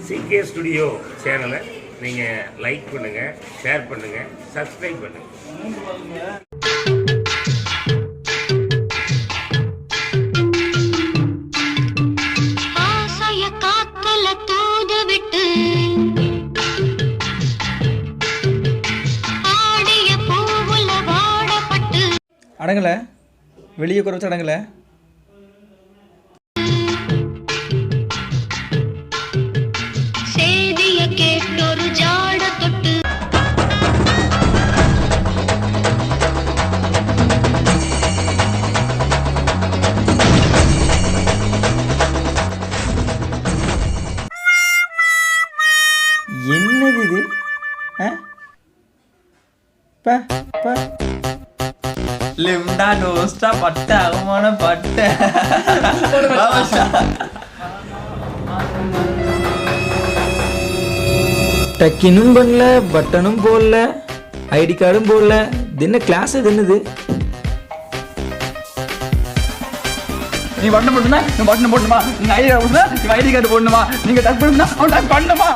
சிகே studio சேனலை நீங்கள் like பண்ணுங்கள், ஷேர் பண்ணுங்கள், சப்ஸ்கிரைப் பண்ணுங்கள். அடங்கலை, வெளியே குறைச்சி அடங்கலை. என்னது இது? லிம்டா டோஸ்டா பட்ட அவமான பட்ட டக்கினும் பண்ணல, பட்டனும் போடல, ஐடி கார்டும் போடல. இது என்ன கிளாஸ்? இது என்னது? நீ பட்டன் போட்டுனா நீ பட்டன் போடணுமா? நீங்க ஐடி கார்டு போட்டுனா நீங்க ஐடி கார்டு போடணுமா? நீங்க டக் பண்ணணும்னா அவன் டக் பண்ணணுமா?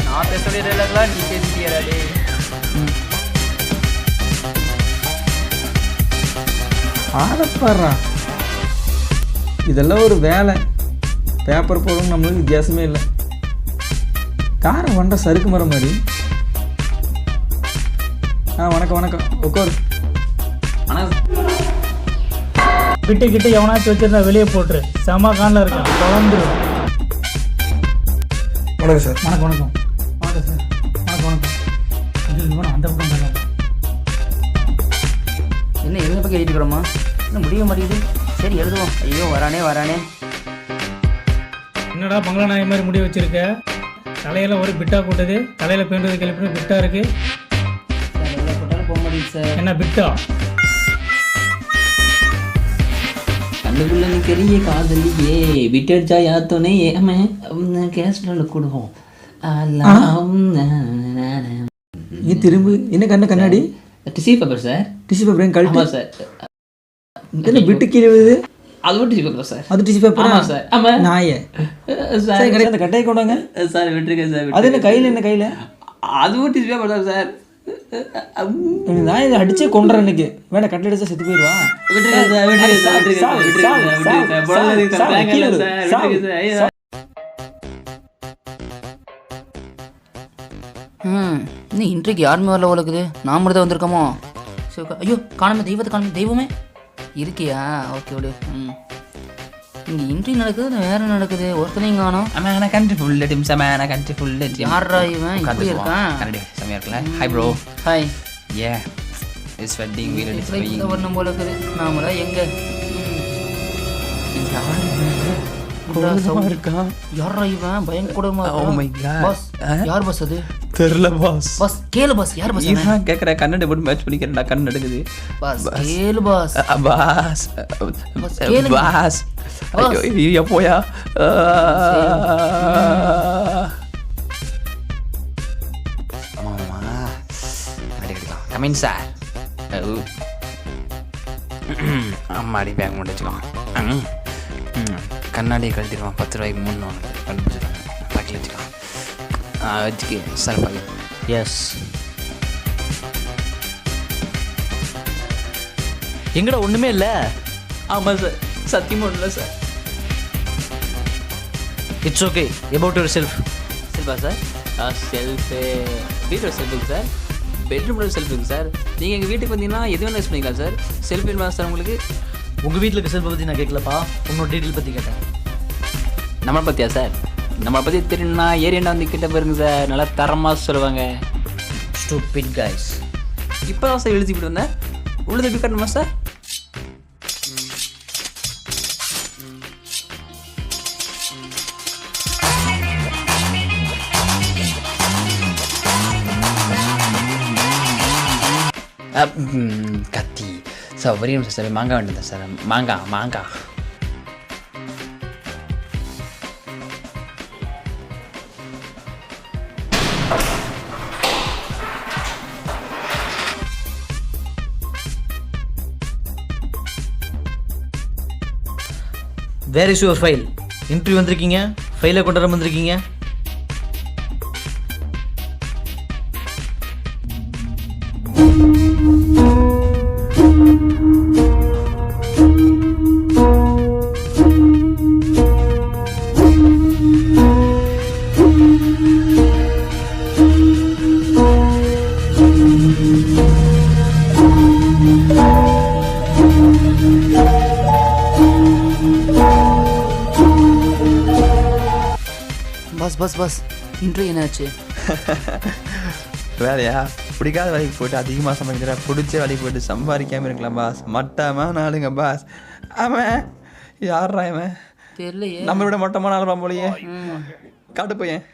நான் பேசுறது இல்லைங்களா? நீ பேசிட்டியறாடே. ஆடப்பாடுறா, இதெல்லாம் ஒரு வேலை. பேப்பர் போடணும், நம்மளுக்கு வித்தியாசமே இல்லை. காரம் வண்ட சறுக்கு மரம் மாதிரி. வணக்கம் வணக்கம், உட்காரு. கிட்ட கிட்ட எவனாச்சும் வச்சிருந்தா வெளியே போட்டுரு. செம காலில் இருக்கேன், குழந்துரு. வணக்கம் சார். வணக்கம் வணக்கம் வணக்கம் சார். வணக்கம் வணக்கம். அந்த பக்கம் பார்க்கலாம். என்ன எந்த பக்கம் எழுதிக்கிறோமா? இன்னும் முடிய மாட்டேங்குது. சரி எழுதுவோம். ஐயோ வரானே. என்னடா பங்களா நாய் மாதிரி முடி வச்சிருக்க? தலையெல்லாம் ஒரு பிட்டா கூட்டது. தலையில் பேண்டது கிளப்பி பிட்டா இருக்கு. போட்டாலும் போக மாட்டேங்குது சார். என்ன பிட்டா? கண்ணுக்குள்ள நிற்கிறியே காதலியே விட்டடிச்சா யாத்தோனே ஏமே கேஸ்ட்ரில் கொடுவோம். நீ திரும்ப என்ன கண்ணாடி? DC paper sir. DC paper கழட்டி சார். என்ன விட்டு கீழே விழுது? அதுவும் டிசி பேப்பர் சார். அது டிசி பேப்பர்? ஆமாம் சார். ஆமாம் நாயே சார். அந்த கட்டையை கொண்டாங்க சார். விட்டுருக்கேன் சார். அது என்ன கையில்? என்ன கையில்? அதுவும் டிசி பேப்பர் தான் சார். நான் இதை அடிச்சே கொண்டுறேன் இன்னைக்கு. வேணா கட்டை அடிச்சா செத்து போயிடுவான். இன்னும் இன்றைக்கு யாருமே வரல உலகுது. நான் மட்டும் தான் வந்திருக்கோமோ? ஐயோ காணுமே, தெய்வத்தை காணுமே. தெய்வமே இருக்கியா? ஓகே விடு. இங்கே இன்ட்ரி நடக்குது, வேற நடக்குது. ஒருத்தனையும் காணும். யாரா இவன் இப்படி இருக்கான்? செம்மையா இருக்குல்ல? Hi bro. ஹாய். ஏ இட்ஸ் வெட்டிங் வீல் இட்ஸ் இந்த வரணும் போல இருக்குது. நாமளா எங்க யாரா இவன்? பயங்கரமா. Oh my god. பாஸ் யார் பாஸ்? அது தெரியல பாஸ். பாஸ் கேளு பாஸ். யார் பாஸ்? நான் கேக்குற கண்ணாடி போட்டு மேட்ச் பண்ணிக்கிறேன்டா. கண்ணு எடுக்குது பாஸ். கேளு பாஸ். பாஸ் கேளு பாஸ். ஐயோ போயா. ஆமா அடிக்கலாம். Come in sir. அம்மாடி பேக் மட்டும் வச்சுக்கலாம். கண்ணாடியை கழட்டிடுவான். 10 ரூபாய்க்கு 3 வாங்க கண்டுபிடிச்சிருவாங்க. பாக்கில் வச்சுக்கலாம். வச்சுக்கு சார் பாக்கி. எஸ். எங்கடா ஒன்றுமே இல்லை? ஆமாம் சார், சத்தியமாக ஒன்றும் இல்லை sir. It's okay. About yourself. செல்ஃபா சார்? செல்ஃபு வீட்டோட செல்ஃபுங்க சார். பெட்ரூமோட செல்ஃபுங்க சார். நீங்கள் எங்கள் வீட்டுக்கு வந்தீங்கன்னா எது வேணால் யூஸ் பண்ணிக்கலாம் சார். செல்ஃப் வேணுமா சார் உங்களுக்கு? உங்கள் வீட்டில் இருக்க செல்ஃபை பற்றி நான் கேட்கலப்பா, உன்னோட டீட்டெயில் பற்றி கேட்டேன். நம்மளை பற்றியா சார்? நம்மளை பற்றி தெரியணும்னா ஏரியாண்டா வந்து கிட்ட பாருங்க சார். நல்லா தரமாக சொல்லுவாங்க. Stupid guys. இப்போ தான் சார் எழுதிக்கிட்டு வந்தேன். உள்ளது எப்படி கட்டணுமா சார்? கத்தி சார். ஒரே நிமிஷம் சார். மாங்காய் வேண்டியது சார். மாங்காய் where is your file? Interview வந்திருக்கீங்க, ஃபைலை கொண்டு வர வந்திருக்கீங்க? பாஸ் இன்ட்ரிவ் என்னாச்சு? வேலையா? பிடிக்காத வேலைக்கு போய்ட்டு அதிகமாக சம்பாதிக்கிற, பிடிச்ச வேலைக்கு போய்ட்டு சம்பாதிக்காமல் இருக்கலாம் பாஸ். மட்டமான ஆளுங்க பாஸ். அவன் யாரா அவன்? தெரியலையே. நம்மளோட மட்டமான ஆளுமா போலியே. காட்டு போயேன்.